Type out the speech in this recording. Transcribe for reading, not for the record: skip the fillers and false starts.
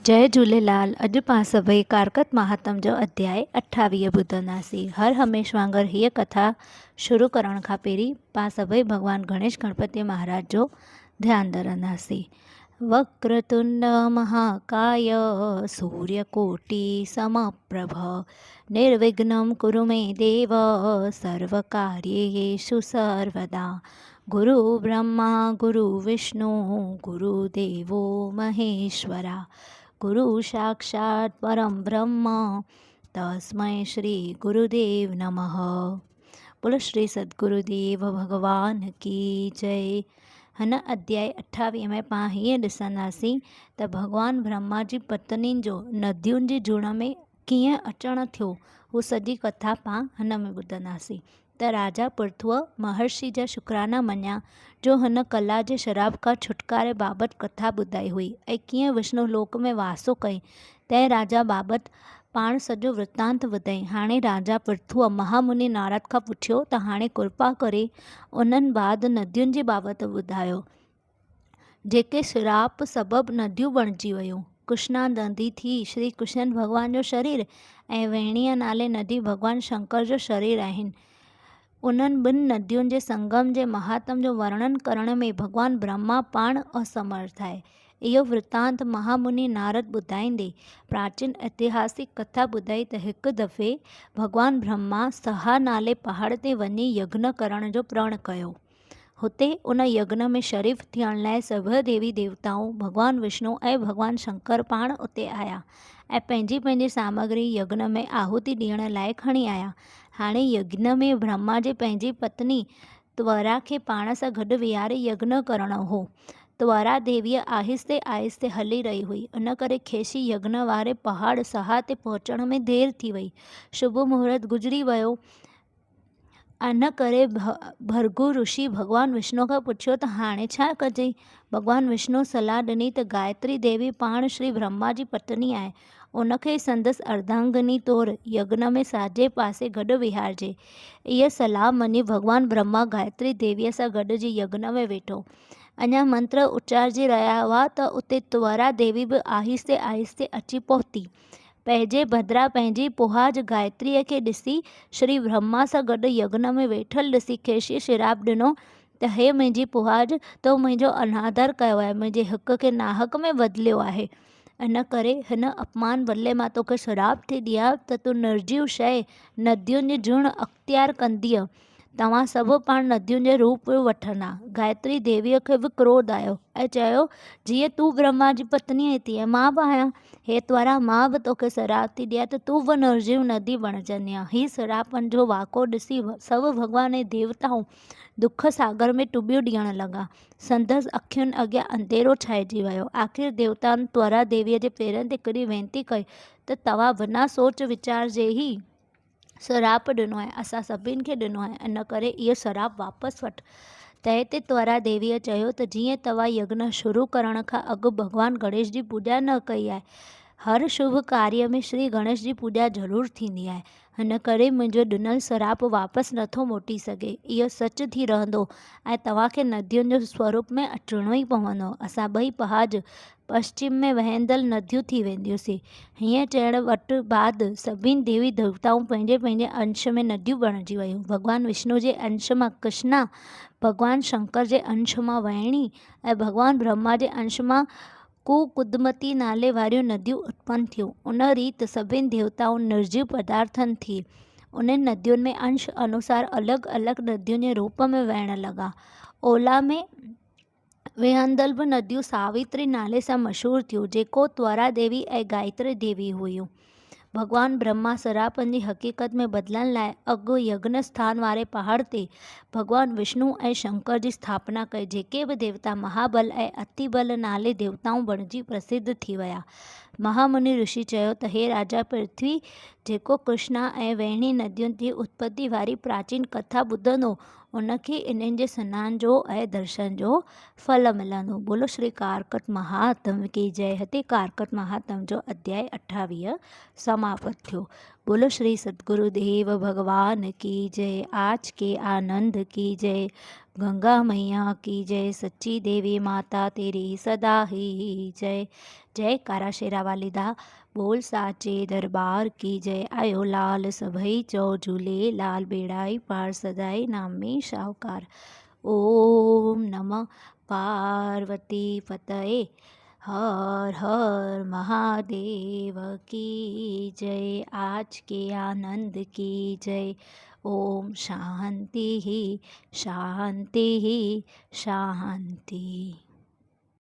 जय झूलेलाल। अॼु पाण सभई कारकत महात्म जो अध्याय 28 ॿुधंदासीं। हर हमेश वांगुरु हीअ कथा शुरू करण खां पहिरीं पाण सभई भॻवान गणेश गणपति महाराज जो ध्यानु धरंदासीं। वक्रतुंड महाकाय सूर्यकोटि समप्रभ निर्विघ्नं कुरु मे देव सर्वकार्येषु सर्वदा। गुरु ब्रह्मा गुरु विष्णु गुरुदेवो महेश्वरा गुरु साक्षात् परम ब्रह्म तस्मै श्री गुरुदेव नमः। बोलो श्री सद्गुरुदेव भगवान की जय। हिन अध्याय 28 में पाण हीअं ॾिसंदासीं त भगवान ब्रह्मा जी पत्नियुनि जो नदियुनि जी जुड़ में कीअं अचणु थियो, हू सॼी कथा पाण हिन में ॿुधंदासीं। त राजा पृथुअ महर्षि जा शुकराना मञिया जो हिन कला जे शराब खां छुटकारे बाबति कथा ॿुधाई हुई ऐं कीअं विष्णु लोक में वासो कई। तंहिं राजा बाबति पाण सॼो वृत्तांत ॿुधाई। हाणे राजा पृथुअ महामुनि नारद खां पुछियो त हाणे कृपा करे उन्हनि बाद नदियुनि जे बाबति ॿुधायो जेके श्राप सबबु नदियूं बणिजी वियूं। कृष्णा नदी थी श्री कृष्ण भॻवान जो शरीर ऐं वेणीअ नाले नदी भॻवान शंकर जो शरीर आहिनि। उन्हनि ॿिनि नदियुनि जे संगम जे महात्म जो वर्णन करण में भॻवान ब्रह्मा पाण असमर्थ आहे। इहो वृत्तांत महामुनि नारद ॿुधाईंदे प्राचीन ऐतिहासिक कथा ॿुधाई त हिकु दफ़े भॻवान ब्रह्मा सहा नाले पहाड़ ते वञी यज्ञ करण जो प्रण कयो। हुते उन यज्ञ में शरीफ़ थियण लाइ सभु देवी देवताऊं भॻवान विष्णु ऐं भॻवान शंकर पाण उते आया ऐं पंहिंजी पंहिंजी सामग्री यज्ञ में आहुति ॾियण लाइ खणी आया। हाणे यज्ञ में ब्रह्मा जे पंहिंजी पत्नी त्वरा खे पाण सां गॾु विहारे यज्ञ करणो हो। त्वरा देवीअ आहिस्ते आहिस्ते हली रही हुई, इन करे खेसि यज्ञ वारे पहाड़ सहा ते पहुचण में देरि थी वई। शुभ मुहूर्त गुज़री वियो। इन करे भृगु ऋषि भॻवान विष्णु खां पुछियो त हाणे छा कजे। भॻवान विष्णु सलाह ॾिनी त गायत्री देवी पाण श्री ब्रह्मा जी पत्नी आहे, उनखे संदसि अर्धांगिनी तौरु यज्ञ में साॼे पासे गॾु विहारजे। इहा सलाह मञी भॻवान ब्रह्मा गायत्री देवीअ सां गॾिजी यज्ञ में वेठो। अञा मंत्र उचारजी रहिया हुआ त उते त्वरा देवी बि आहिस्ते आहिस्ते अची पहुती। पंहिंजे बदिरां पंहिंजी पुहाज गायत्रीअ खे ॾिसी श्री ब्रह्मा सां गॾु यज्ञ में वेठल ॾिसी खेसि श्राप ॾिनो त हे मुंहिंजी पुहाज, तो मुंहिंजो अनादर कयो आहे, मुंहिंजे हक़ खे नाहक में बदिलियो आहे। इन करे हिन अपमान बदिले मां तोखे श्राप थी ॾियां त तूं निर्जीव शइ नदियुनि जी जुण अख़्तियार कंदीअ। तव्हां सभु पाण नदियुनि जो रूप वठंदा। गायत्री देवीअ खे बि क्रोध आयो ऐं चयो, जीअं तूं ब्रह्मा जी पत्नी आहे तीअं मां बि आहियां। हे त्वरा, मां बि तोखे श्राप थी ॾियां त तूं बि निर्जीव नदी बणजंदीअ। हीउ श्रापनि जो वाक़ो ॾिसी सभु भॻवान ऐं देवताऊं दुख सागर में टुॿियूं ॾियण लॻा। संदसि अखियुनि अॻियां अंधेरो छाइजी वियो। आख़िर देवताउनि त्वरा देवीअ जे पेरनि ते किरी वेनती कई त तव्हां बिना सोच वीचार जे ई श्राप ॾिनो आहे, असां सभिनि खे ॾिनो आहे, इन करे इहो श्राप वापसि वठि। तंहिं ते त्वरा देवीअ चयो त जीअं तव्हां यज्ञ शुरू करण खां अॻु भॻवान गणेश जी पूॼा न कई आहे, हर शुभ कार्य में श्री गणेश जी पूॼा ज़रूरु थींदी आहे। हिन करे मुंहिंजो ॾिनल श्राप वापसि नथो मोटी सघे। इहो सच थी रहंदो ऐं तव्हांखे नदियुनि जो स्वरूप में अचिणो ई पवंदो। असां ॿई पहाज पश्चिम में वहंदल नदियूं थी वेंदियूंसीं। हीअं चइण वटि बाद सभिनी देवी देवताऊं पंहिंजे पंहिंजे अंश में नदियूं बणिजी वियूं। भॻवान विष्णु जे अंश मां कृष्णा, भॻवान शंकर जे अंश मां वेणी ऐं भॻवान ब्रह्मा जे अंश मां कुकुदमती नाले वारियूं नदियूं उत्पन्न थियूं। उन रीति सभिनी देवताऊं निर्जीव पदार्थनि थी उन नदियुनि में अंश अनुसार अलॻि अलॻि नदियुनि जे रूप में वहण लॻा। ओला में वेहंदल बि नदियूं सावित्री नाले सां मशहूरु थियूं, जेको त्वरा देवी ऐं गायत्री देवी हुयूं। भॻवान ब्रह्मा श्रापनि जी हक़ीक़त में बदिलण लाइ अॻु यज्ञ स्थान वारे पहाड़ ते भॻवान विष्णु ऐं शंकर जी स्थापना कई, जेके बि देवता महाबल ऐं अतिबल नाले देवताऊं बणिजी प्रसिद्ध थी विया। महामुनि ऋषि चयो त हे राजा पृथ्वी, जेको कृष्णा ऐं वेणी नदियुनि जी उत्पत्ति वारी प्राचीन कथा ॿुधंदो उनखे इन्हनि जे सनान जो ऐं दर्शन जो फल मिलंदो। बोलो श्री कारकत महात्म की जय। हिते कारकत महात्म जो अध्याय 28 समाप्त थियो। बोलो श्री सद्गुरुदेव भगवान की जय। आज के आनंद की जय। गंगा मैया की जय। सच्ची देवी माता तेरी सदा ही जय। जयकारा शेरावा લીધા બોલ સાચે દરબાર કી જય આયો લાલ સભઈ ચૌ ઝૂલે લાલ બેડાઈ પાર સદાઈ નામે સાવકાર ઓમ નમઃ પાર્વતી પતये हर हर महादेव की जय आज के आनंद की जय ओम शांति शांति शांति।